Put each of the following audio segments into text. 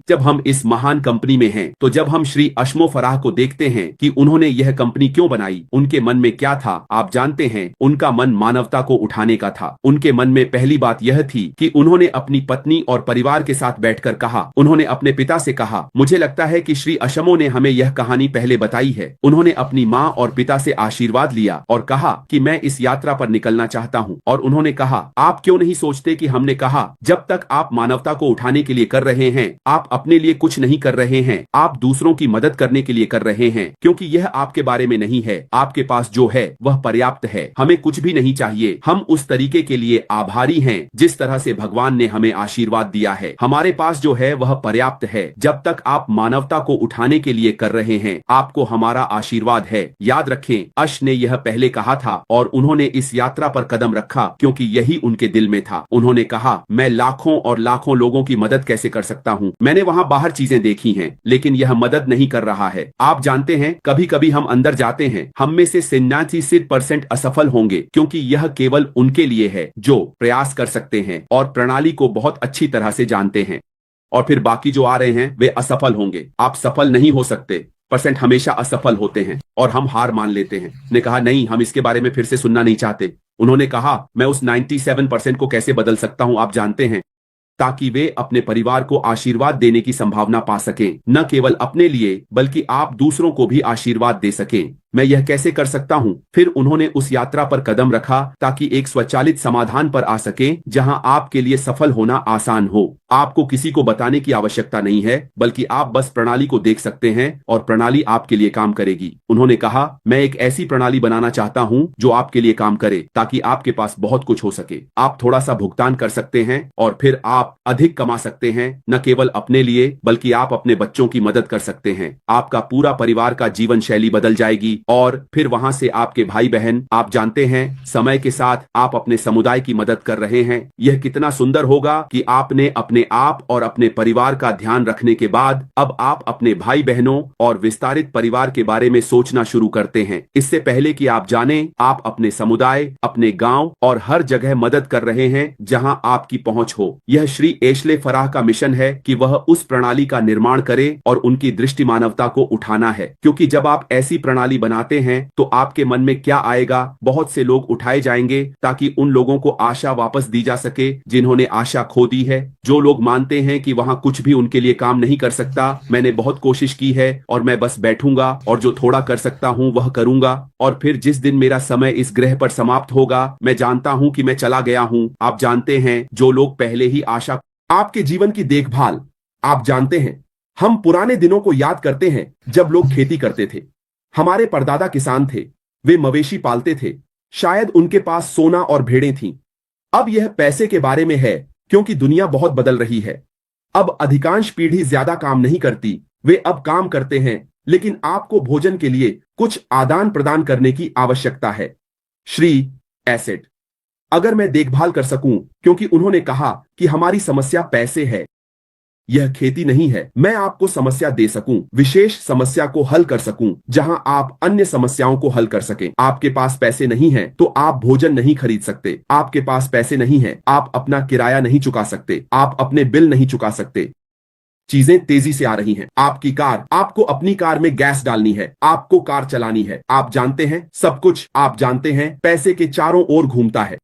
जब हम इस महान कंपनी में हैं, तो जब हम श्री अशमो फराह को देखते हैं कि उन्होंने यह कंपनी क्यों बनाई, उनके मन में क्या था, आप जानते हैं, उनका मन मानवता को उठाने का था। उनके मन में पहली बात यह थी कि उन्होंने अपनी पत्नी और परिवार के साथ बैठकर कहा, उन्होंने अपने पिता से कहा, मुझे लगता है कि श्री अशमो ने हमें यह कहानी पहले बताई है। उन्होंने अपनी माँ और पिता से आशीर्वाद लिया और कहा कि मैं इस यात्रा पर निकलना चाहता हूँ। और उन्होंने कहा, आप क्यों नहीं सोचते कि हमने कहा, जब तक आप मानवता को उठाने के लिए कर रहे हैं, आप अपने लिए कुछ नहीं कर रहे हैं, आप दूसरों की मदद करने के लिए कर रहे हैं, क्योंकि यह आपके बारे में नहीं है। आपके पास जो है वह पर्याप्त है, हमें कुछ भी नहीं चाहिए। हम उस तरीके के लिए आभारी हैं जिस तरह से भगवान ने हमें आशीर्वाद दिया है। हमारे पास जो है वह पर्याप्त है। जब तक आप मानवता को उठाने के लिए कर रहे हैं, आपको हमारा आशीर्वाद है। याद रखें, अश ने यह पहले कहा था और उन्होंने इस यात्रा पर कदम रखा क्योंकि यही उनके दिल में था। उन्होंने कहा, मैं लाखों और लाखों लोगों की मदद कैसे कर सकता हूँ। मैंने वहाँ बाहर चीजें देखी हैं, लेकिन यह मदद नहीं कर रहा है। आप जानते हैं, कभी कभी हम अंदर जाते हैं, हम में से 87% असफल होंगे, क्योंकि यह केवल उनके लिए है जो प्रयास कर सकते हैं और प्रणाली को बहुत अच्छी तरह से जानते हैं। और फिर बाकी जो आ रहे हैं वे असफल होंगे। आप सफल नहीं हो सकते, परसेंट हमेशा असफल होते हैं और हम हार मान लेते हैं। ने कहा, नहीं, हम इसके बारे में फिर से सुनना नहीं चाहते। उन्होंने कहा, मैं उस 97% को कैसे बदल सकता हूं, आप जानते हैं, ताकि वे अपने परिवार को आशीर्वाद देने की संभावना पा सकें, न केवल अपने लिए बल्कि आप दूसरों को भी आशीर्वाद दे सकें। मैं यह कैसे कर सकता हूं? फिर उन्होंने उस यात्रा पर कदम रखा ताकि एक स्वचालित समाधान पर आ सके जहां आपके लिए सफल होना आसान हो। आपको किसी को बताने की आवश्यकता नहीं है, बल्कि आप बस प्रणाली को देख सकते हैं और प्रणाली आपके लिए काम करेगी। उन्होंने कहा, मैं एक ऐसी प्रणाली बनाना चाहता हूं जो आपके लिए काम करे, ताकि आपके पास बहुत कुछ हो सके। आप थोड़ा सा भुगतान कर सकते हैं और फिर आप अधिक कमा सकते हैं, न केवल अपने लिए बल्कि आप अपने बच्चों की मदद कर सकते हैं। आपका पूरा परिवार का जीवन शैली बदल जाएगी और फिर वहां से आपके भाई बहन, आप जानते हैं, समय के साथ आप अपने समुदाय की मदद कर रहे हैं। यह कितना सुंदर होगा कि आपने अपने आप और अपने परिवार का ध्यान रखने के बाद अब आप अपने भाई बहनों और विस्तारित परिवार के बारे में सोचना शुरू करते हैं। इससे पहले कि आप जानें, आप अपने समुदाय, अपने गांव और हर जगह मदद कर रहे हैं जहां आपकी पहुंच हो। यह श्री एशले फराह का मिशन है कि वह उस प्रणाली का निर्माण करे और उनकी दृष्टि मानवता को उठाना है, क्योंकि जब आप ऐसी प्रणाली बनाते हैं तो आपके मन में क्या आएगा? बहुत से लोग उठाए जाएंगे ताकि उन लोगों को आशा वापस दी जा सके जिन्होंने आशा खो दी है। जो लोग मानते हैं कि वहां कुछ भी उनके लिए काम नहीं कर सकता, मैंने बहुत कोशिश की है और मैं बस बैठूंगा और जो थोड़ा कर सकता हूं वह करूंगा, और फिर जिस दिन मेरा समय इस ग्रह पर समाप्त होगा, मैं जानता हूं कि मैं चला गया हूं। आप जानते हैं, जो लोग पहले ही आशा, आपके जीवन की देखभाल, आप जानते हैं, हम पुराने दिनों को याद करते हैं जब लोग खेती करते थे। हमारे परदादा किसान थे, वे मवेशी पालते थे, शायद उनके पास सोना और भेड़ें थीं। अब यह पैसे के बारे में है, क्योंकि दुनिया बहुत बदल रही है। अब अधिकांश पीढ़ी ज्यादा काम नहीं करती, वे अब काम करते हैं, लेकिन आपको भोजन के लिए कुछ आदान प्रदान करने की आवश्यकता है। श्री एसेट, अगर मैं देखभाल कर सकूं, क्योंकि उन्होंने कहा कि हमारी समस्या पैसे है, यह खेती नहीं है। मैं आपको समस्या दे सकूं, विशेष समस्या को हल कर सकूं, जहां आप अन्य समस्याओं को हल कर सकें। आपके पास पैसे नहीं हैं, तो आप भोजन नहीं खरीद सकते। आपके पास पैसे नहीं हैं, आप अपना किराया नहीं चुका सकते, आप अपने बिल नहीं चुका सकते। चीजें तेजी से आ रही हैं। आपकी कार, आपको अपनी कार में गैस डालनी है, आपको कार चलानी है। आप जानते हैं, सब कुछ, आप जानते हैं, पैसे के चारों ओर घूमता है।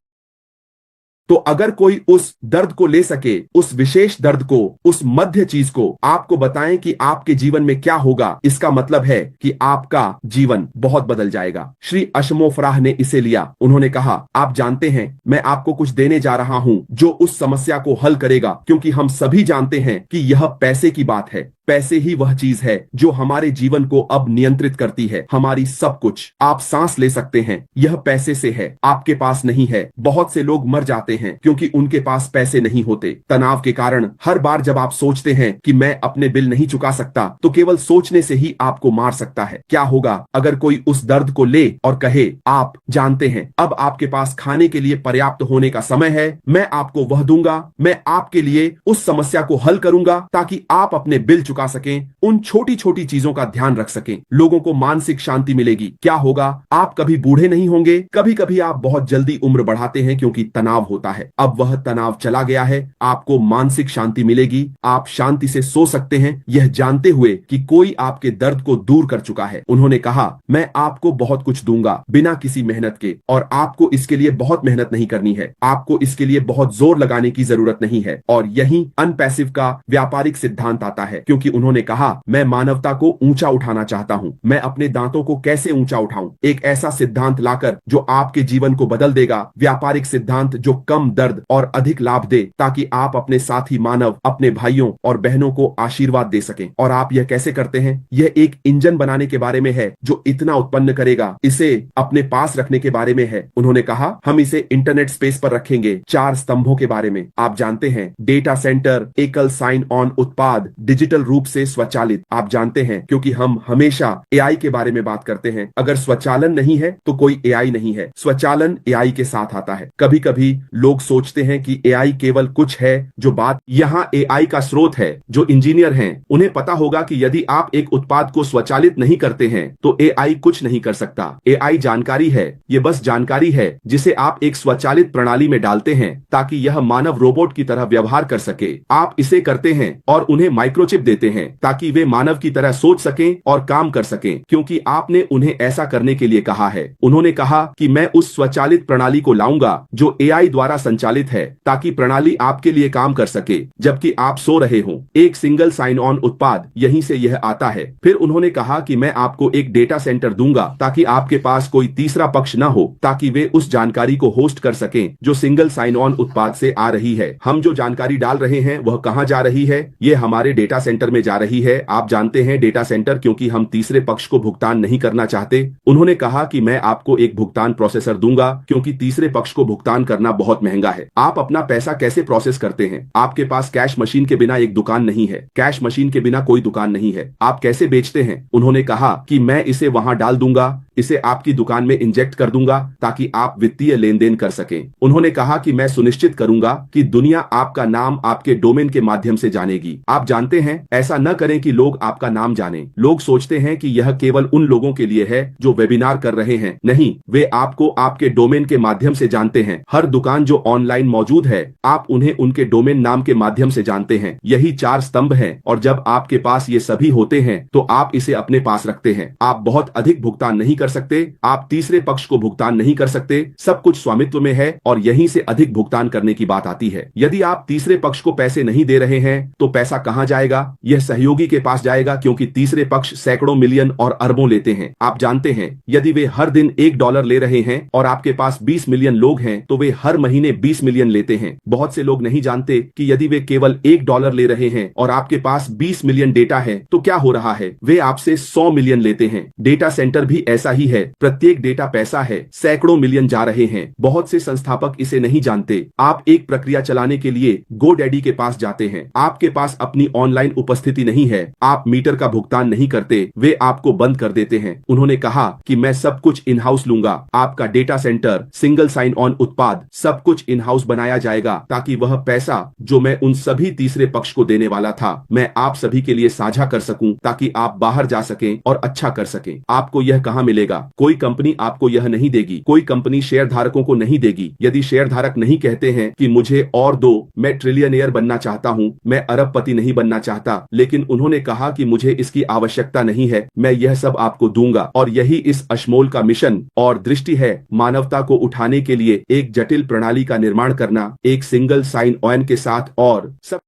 तो अगर कोई उस दर्द को ले सके, उस विशेष दर्द को, उस मध्य चीज को आपको बताएं कि आपके जीवन में क्या होगा, इसका मतलब है कि आपका जीवन बहुत बदल जाएगा। श्री अशमो फराह ने इसे लिया। उन्होंने कहा, आप जानते हैं, मैं आपको कुछ देने जा रहा हूं जो उस समस्या को हल करेगा, क्योंकि हम सभी जानते हैं कि यह पैसे की बात है। पैसे ही वह चीज है जो हमारे जीवन को अब नियंत्रित करती है, हमारी सब कुछ। आप सांस ले सकते हैं, यह पैसे से है, आपके पास नहीं है। बहुत से लोग मर जाते हैं क्योंकि उनके पास पैसे नहीं होते। तनाव के कारण हर बार जब आप सोचते हैं कि मैं अपने बिल नहीं चुका सकता, तो केवल सोचने से ही आपको मार सकता है। क्या होगा अगर कोई उस दर्द को ले और कहे, आप जानते हैं, अब आपके पास खाने के लिए पर्याप्त होने का समय है, मैं आपको वह दूंगा, मैं आपके लिए उस समस्या को हल करूंगा ताकि आप अपने बिल चुका सकें, उन छोटी छोटी चीजों का ध्यान रख सकें, लोगों को मानसिक शांति मिलेगी। क्या होगा, आप कभी बूढ़े नहीं होंगे। कभी कभी आप बहुत जल्दी उम्र बढ़ाते हैं क्योंकि तनाव होता है। अब वह तनाव चला गया है, आपको मानसिक शांति मिलेगी। आप शांति से सो सकते हैं, यह जानते हुए कि कोई आपके दर्द को दूर कर चुका है। उन्होंने कहा, मैं आपको बहुत कुछ दूंगा बिना किसी मेहनत के, और आपको इसके लिए बहुत मेहनत नहीं करनी है, आपको इसके लिए बहुत जोर लगाने की जरूरत नहीं है। और यही अनपैसिव का व्यापारिक सिद्धांत आता है, क्योंकि उन्होंने कहा, मैं मानवता को ऊंचा उठाना चाहता हूं, मैं अपने दांतों को कैसे ऊंचा उठाऊं, एक ऐसा सिद्धांत लाकर जो आपके जीवन को बदल देगा। व्यापारिक सिद्धांत जो कम दर्द और अधिक लाभ दे, ताकि आप अपने साथी मानव, अपने भाइयों और बहनों को आशीर्वाद दे सकें। और आप यह कैसे करते हैं? यह एक इंजन बनाने के बारे में है जो इतना उत्पन्न करेगा, इसे अपने पास रखने के बारे में है। उन्होंने कहा, हम इसे इंटरनेट स्पेस पर रखेंगे। 4 स्तंभों के बारे में आप जानते हैं, डेटा सेंटर, एकल साइन ऑन उत्पाद, डिजिटल रूप से स्वचालित। आप जानते हैं, क्योंकि हम हमेशा एआई के बारे में बात करते हैं। अगर स्वचालन नहीं है तो कोई एआई नहीं है। स्वचालन एआई के साथ आता है। कभी कभी लोग सोचते हैं कि एआई केवल कुछ है जो बात, यहाँ एआई का स्रोत है। जो इंजीनियर हैं उन्हें पता होगा कि यदि आप एक उत्पाद को स्वचालित नहीं करते हैं तो एआई कुछ नहीं कर सकता। एआई जानकारी है, ये बस जानकारी है जिसे आप एक स्वचालित प्रणाली में डालते हैं ताकि यह मानव रोबोट की तरह व्यवहार कर सके। आप इसे करते हैं और उन्हें माइक्रोचिप देते हैं ताकि वे मानव की तरह सोच सकें और काम कर सकें, क्योंकि आपने उन्हें ऐसा करने के लिए कहा है। उन्होंने कहा कि मैं उस स्वचालित प्रणाली को लाऊंगा जो एआई द्वारा संचालित है, ताकि प्रणाली आपके लिए काम कर सके जबकि आप सो रहे हों। एक सिंगल साइन ऑन उत्पाद, यहीं से यह आता है। फिर उन्होंने कहा कि मैं आपको एक डेटा सेंटर दूंगा ताकि आपके पास कोई तीसरा पक्ष न हो, ताकि वे उस जानकारी को होस्ट कर सकें जो सिंगल साइन ऑन उत्पाद से आ रही है। हम जो जानकारी डाल रहे हैं वह कहां जा रही है? ये हमारे डेटा सेंटर में जा रही है। आप जानते हैं, डेटा सेंटर, क्योंकि हम तीसरे पक्ष को भुगतान नहीं करना चाहते। उन्होंने कहा कि मैं आपको एक भुगतान प्रोसेसर दूंगा, क्योंकि तीसरे पक्ष को भुगतान करना बहुत महंगा है। आप अपना पैसा कैसे प्रोसेस करते हैं? आपके पास कैश मशीन के बिना एक दुकान नहीं है, कैश मशीन के बिना कोई दुकान नहीं है। आप कैसे बेचते हैं? उन्होंने कहा कि मैं इसे वहां डाल दूंगा, इसे आपकी दुकान में इंजेक्ट कर दूंगा ताकि आप वित्तीय लेन देन कर सकें। उन्होंने कहा कि मैं सुनिश्चित करूंगा कि दुनिया आपका नाम आपके डोमेन के माध्यम से जानेगी। आप जानते हैं, ऐसा न करें कि लोग आपका नाम जाने। लोग सोचते हैं कि यह केवल उन लोगों के लिए है जो वेबिनार कर रहे हैं। नहीं, वे आपको आपके डोमेन के माध्यम से जानते हैं। हर दुकान जो ऑनलाइन मौजूद है, आप उन्हें उनके डोमेन नाम के माध्यम से जानते हैं। यही 4 स्तंभ हैं, और जब आपके पास ये सभी होते हैं तो आप इसे अपने पास रखते हैं। आप बहुत अधिक भुगतान नहीं कर सकते, आप तीसरे पक्ष को भुगतान नहीं कर सकते, सब कुछ स्वामित्व में है, और यहीं से अधिक भुगतान करने की बात आती है। यदि आप तीसरे पक्ष को पैसे नहीं दे रहे हैं तो पैसा कहां जाएगा? यह सहयोगी के पास जाएगा, क्योंकि तीसरे पक्ष सैकड़ों मिलियन और अरबों लेते हैं। आप जानते हैं, यदि वे हर दिन $1 ले रहे हैं और आपके पास 20 मिलियन लोग हैं तो वे हर महीने 20 मिलियन लेते हैं। बहुत से लोग नहीं जानते कि यदि वे केवल $1 ले रहे हैं और आपके पास 20 मिलियन डेटा है तो क्या हो रहा है? वे आपसे 100 मिलियन लेते हैं। डेटा सेंटर भी ऐसा ही है, प्रत्येक डेटा पैसा है, सैकड़ों मिलियन जा रहे हैं। बहुत से संस्थापक इसे नहीं जानते। आप एक प्रक्रिया चलाने के लिए GoDaddy के पास जाते हैं, आपके पास अपनी ऑनलाइन उपस्थिति नहीं है, आप मीटर का भुगतान नहीं करते, वे आपको बंद कर देते हैं। उन्होंने कहा कि मैं सब कुछ इन हाउस लूंगा, आपका data centre, single sign on उत्पाद, सब कुछ इन हाउस बनाया जाएगा, ताकि वह पैसा जो मैं उन सभी तीसरे पक्ष को देने वाला था, मैं आप सभी के लिए साझा कर सकूं, ताकि आप बाहर जा सकें और अच्छा कर सकें। आपको यह कहां मिलेगा? कोई कंपनी आपको यह नहीं देगी, कोई कंपनी शेयर धारकों को नहीं देगी। यदि शेयर धारक नहीं कहते हैं कि मुझे और दो, मैं ट्रिलियनियर बनना चाहता हूं, मैं अरबपति नहीं बनना चाहता, लेकिन उन्होंने कहा कि मुझे इसकी आवश्यकता नहीं है, मैं यह सब आपको दूंगा। और यही इस अशमोल का मिशन और दृष्टि है, मानवता को उठाने के लिए एक जटिल प्रणाली का निर्माण करना, एक सिंगल साइन ऑन के साथ। और सब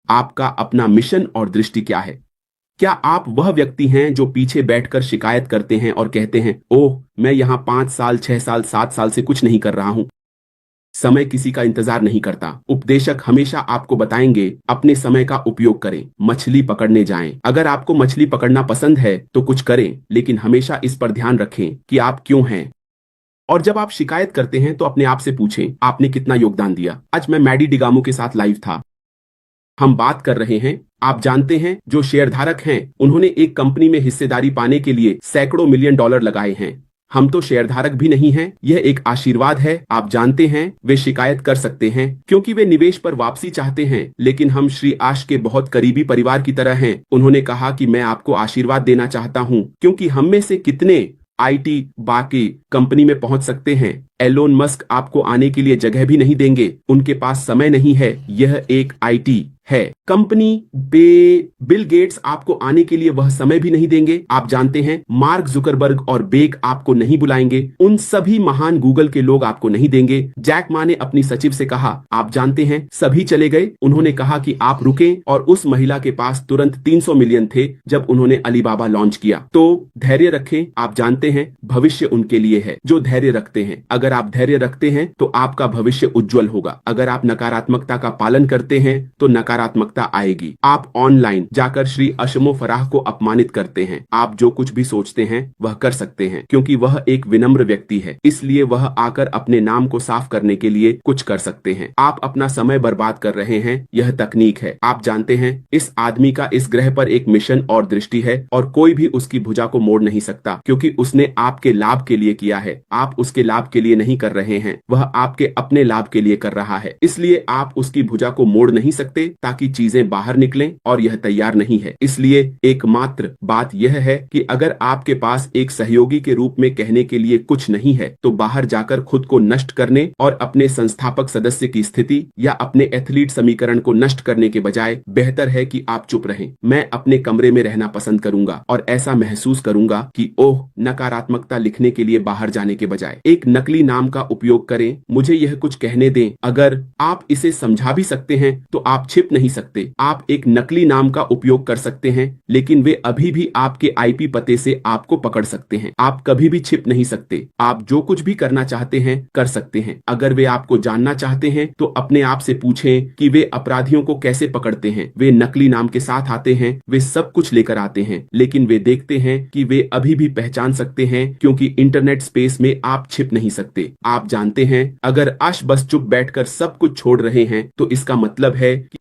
आपका अपना मिशन और दृष्टि क्या है? क्या आप वह व्यक्ति हैं जो पीछे बैठकर शिकायत करते हैं और कहते हैं, ओह, मैं यहाँ 5 साल, 6 साल, 7 साल से कुछ नहीं कर रहा हूं? समय किसी का इंतजार नहीं करता। उपदेशक हमेशा आपको बताएंगे, अपने समय का उपयोग करें, मछली पकड़ने जाएं। अगर आपको मछली पकड़ना पसंद है तो कुछ करें, लेकिन हमेशा इस पर ध्यान रखें कि आप क्यों हैं। और जब आप शिकायत करते हैं तो अपने आप से पूछें, आपने कितना योगदान दिया। आज मैं मैडी डिगामो के साथ लाइव था। हम बात कर रहे हैं, आप जानते हैं, जो शेयरधारक हैं, उन्होंने एक कंपनी में हिस्सेदारी पाने के लिए सैकड़ों मिलियन डॉलर लगाए हैं। हम तो शेयरधारक भी नहीं हैं, यह एक आशीर्वाद है। आप जानते हैं वे शिकायत कर सकते हैं क्योंकि वे निवेश पर वापसी चाहते हैं, लेकिन हम श्री आश के बहुत करीबी परिवार की तरह हैं। उन्होंने कहा कि मैं आपको आशीर्वाद देना चाहता हूं क्योंकि हम में से कितने आईटी बाकी कंपनी में पहुंच सकते हैं। एलोन मस्क आपको आने के लिए जगह भी नहीं देंगे, उनके पास समय नहीं है। यह एक आईटी है कंपनी। बिल गेट्स आपको आने के लिए वह समय भी नहीं देंगे। आप जानते हैं मार्क जुकरबर्ग और बेक आपको नहीं बुलाएंगे। उन सभी महान गूगल के लोग आपको नहीं देंगे। जैक मा ने अपनी सचिव से कहा, आप जानते हैं सभी चले गए। उन्होंने कहा कि आप रुकें, और उस महिला के पास तुरंत 300 मिलियन थे जब उन्होंने अलीबाबा लॉन्च किया। तो धैर्य रखें। आप जानते हैं भविष्य उनके लिए है जो धैर्य रखते हैं। अगर आप धैर्य रखते हैं तो आपका भविष्य उज्जवल होगा। अगर आप नकारात्मकता का पालन करते हैं तो नकारात्मकता आएगी। आप ऑनलाइन जाकर श्री अशमो फराह को अपमानित करते हैं। आप जो कुछ भी सोचते हैं वह कर सकते हैं क्योंकि वह एक विनम्र व्यक्ति है, इसलिए वह आकर अपने नाम को साफ करने के लिए कुछ कर सकते हैं। आप अपना समय बर्बाद कर रहे हैं, यह तकनीक है। आप जानते हैं इस आदमी का इस ग्रह पर एक मिशन और दृष्टि है और कोई भी उसकी भुजा को मोड़ नहीं सकता क्योंकि उसने आपके लाभ के लिए किया है। आप उसके लाभ के लिए नहीं कर रहे हैं, वह आपके अपने लाभ के लिए कर रहा है। इसलिए आप उसकी भुजा को मोड़ नहीं सकते ताकि चीजें बाहर निकलें, और यह तैयार नहीं है। इसलिए एकमात्र बात यह है कि अगर आपके पास एक सहयोगी के रूप में कहने के लिए कुछ नहीं है तो बाहर जाकर खुद को नष्ट करने और अपने संस्थापक सदस्य की स्थिति या अपने एथलीट समीकरण को नष्ट करने के बजाय बेहतर है कि आप चुप रहें। मैं अपने कमरे में रहना पसंद करूंगा और ऐसा महसूस करूंगा कि ओह, नकारात्मकता लिखने के लिए बाहर जाने के बजाय एक नकली नाम का उपयोग करें। मुझे यह कुछ कहने दें, अगर आप इसे समझा भी सकते हैं तो आप छिप नहीं सकते। आप एक नकली नाम का उपयोग कर सकते हैं, लेकिन वे अभी भी आपके आईपी पते से आपको पकड़ सकते हैं। आप कभी भी छिप नहीं सकते। आप जो कुछ भी करना चाहते हैं कर सकते हैं। अगर वे आपको जानना चाहते हैं तो अपने आप से पूछें कि वे अपराधियों को कैसे पकड़ते हैं। वे नकली नाम के साथ आते हैं, वे सब कुछ लेकर आते हैं, लेकिन वे देखते हैं कि वे अभी भी पहचान सकते हैं क्योंकि इंटरनेट स्पेस में आप छिप नहीं सकते। आप जानते हैं अगर आश बस चुप बैठकर सब कुछ छोड़ रहे हैं तो इसका मतलब है कि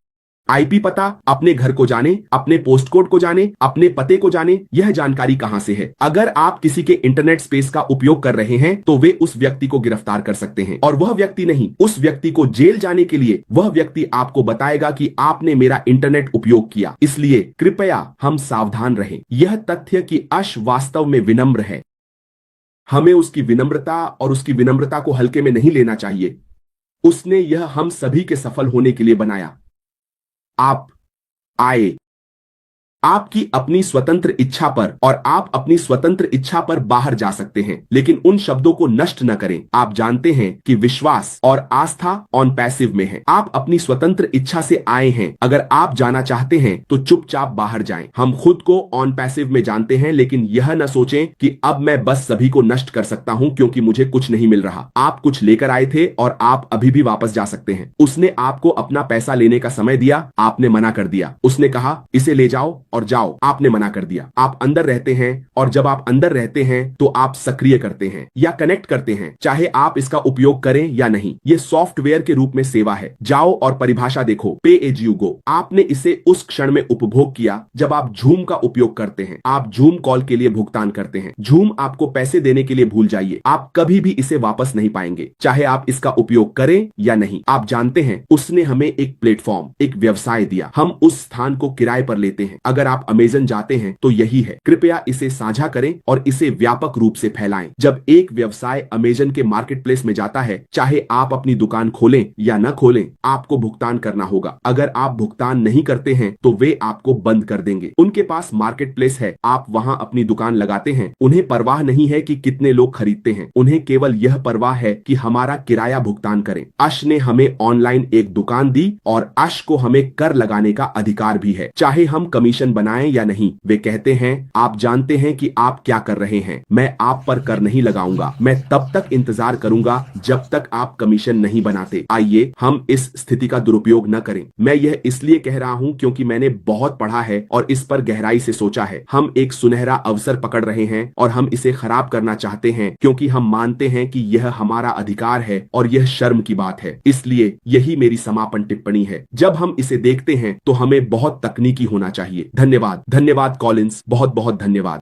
आईपी पता, अपने घर को जाने, अपने पोस्ट कोड को जाने, अपने पते को जाने, यह जानकारी कहां से है। अगर आप किसी के इंटरनेट स्पेस का उपयोग कर रहे हैं तो वे उस व्यक्ति को गिरफ्तार कर सकते हैं, और वह व्यक्ति नहीं, उस व्यक्ति को जेल जाने के लिए वह व्यक्ति आपको बताएगा कि आपने मेरा इंटरनेट उपयोग किया। इसलिए कृपया हम सावधान रहें। यह तथ्य कि अश वास्तव में विनम्र है, हमें उसकी विनम्रता और उसकी विनम्रता को हल्के में नहीं लेना चाहिए। उसने यह हम सभी के सफल होने के लिए बनाया। आप आए आपकी अपनी स्वतंत्र इच्छा पर, और आप अपनी स्वतंत्र इच्छा पर बाहर जा सकते हैं, लेकिन उन शब्दों को नष्ट न करें। आप जानते हैं कि विश्वास और आस्था ऑन पैसिव में है। आप अपनी स्वतंत्र इच्छा से आए हैं। अगर आप जाना चाहते हैं तो चुपचाप बाहर जाएं। हम खुद को ऑन पैसिव में जानते हैं, लेकिन यह न सोचें कि अब मैं बस सभी को नष्ट कर सकता हूं क्योंकि मुझे कुछ नहीं मिल रहा। आप कुछ लेकर आए थे और आप अभी भी वापस जा सकते हैं। उसने आपको अपना पैसा लेने का समय दिया, आपने मना कर दिया। उसने कहा इसे ले जाओ और जाओ, आपने मना कर दिया। आप अंदर रहते हैं, और जब आप अंदर रहते हैं तो आप सक्रिय करते हैं या कनेक्ट करते हैं, चाहे आप इसका उपयोग करें या नहीं। ये सॉफ्टवेयर के रूप में सेवा है। जाओ और परिभाषा देखो, पे एज यू गो। आपने इसे उस क्षण में उपभोग किया जब आप झूम का उपयोग करते हैं। आप झूम कॉल के लिए भुगतान करते हैं। झूम आपको पैसे देने के लिए भूल जाइए, आप कभी भी इसे वापस नहीं पाएंगे, चाहे आप इसका उपयोग करें या नहीं। आप जानते हैं उसने हमें एक प्लेटफॉर्म, एक व्यवसाय दिया। हम उस स्थान को किराए पर लेते हैं। अगर आप अमेज़न जाते हैं तो यही है। कृपया इसे साझा करें और इसे व्यापक रूप से फैलाएं। जब एक व्यवसाय अमेज़न के मार्केट प्लेस में जाता है, चाहे आप अपनी दुकान खोलें या न खोलें, आपको भुगतान करना होगा। अगर आप भुगतान नहीं करते हैं तो वे आपको बंद कर देंगे। उनके पास मार्केट प्लेस है, आप वहां अपनी दुकान लगाते हैं। उन्हें परवाह नहीं है कि कितने लोग खरीदते हैं, उन्हें केवल यह परवाह है कि हमारा किराया भुगतान करें। अश ने हमें ऑनलाइन एक दुकान दी और अश को हमें कर लगाने का अधिकार भी है, चाहे हम कमीशन बनाएं या नहीं। वे कहते हैं आप जानते हैं कि आप क्या कर रहे हैं, मैं आप पर कर नहीं लगाऊंगा। मैं तब तक इंतजार करूंगा जब तक आप कमीशन नहीं बनाते। आइए हम इस स्थिति का दुरुपयोग न करें। मैं यह इसलिए कह रहा हूं क्योंकि मैंने बहुत पढ़ा है और इस पर गहराई से सोचा है। हम एक सुनहरा अवसर पकड़ रहे हैं और हम इसे खराब करना चाहते हैं क्योंकि हम मानते हैं कि यह हमारा अधिकार है और यह शर्म की बात है। इसलिए यही मेरी समापन टिप्पणी है। जब हम इसे देखते हैं तो हमें बहुत तकनीकी होना चाहिए। धन्यवाद, धन्यवाद कॉलिंस, बहुत बहुत धन्यवाद।